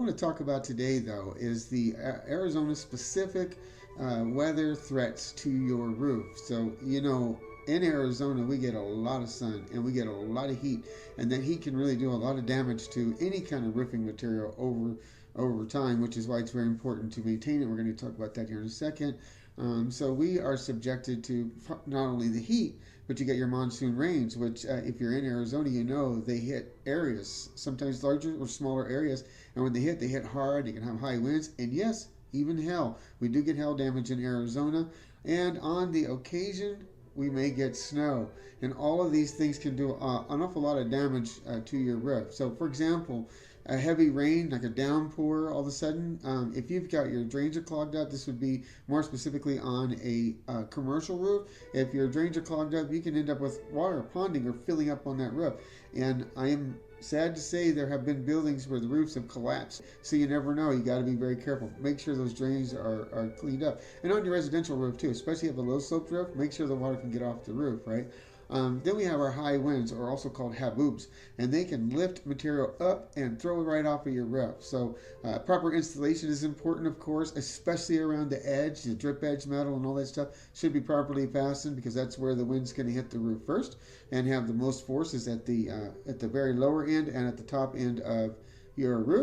want to talk about today, though, is the Arizona specific weather threats to your roof. So, in Arizona, we get a lot of sun and we get a lot of heat, and that heat can really do a lot of damage to any kind of roofing material over time, which is why it's very important to maintain it. We're going to talk about that here in a second. So we are subjected to not only the heat, but you get your monsoon rains, which if you're in Arizona, they hit areas, sometimes larger or smaller areas, and when they hit hard. You can have high winds, and yes, even hail. We do get hail damage in Arizona, and on the occasion, we may get snow, and all of these things can do an awful lot of damage to your roof. So, for example, a heavy rain, like a downpour, all of a sudden, if you've got your drains are clogged up, this would be more specifically on a commercial roof. If your drains are clogged up, you can end up with water ponding or filling up on that roof. And I am sad to say there have been buildings where the roofs have collapsed, so you never know. You got to be very careful. Make sure those drains are cleaned up. And on your residential roof too, especially if you have a low sloped roof, make sure the water can get off the roof, right? Then we have our high winds, or also called haboobs, and they can lift material up and throw it right off of your roof. So proper installation is important, of course, especially around the edge. The drip edge metal and all that stuff should be properly fastened, because that's where the wind's going to hit the roof first and have the most forces at the very lower end and at the top end of your roof.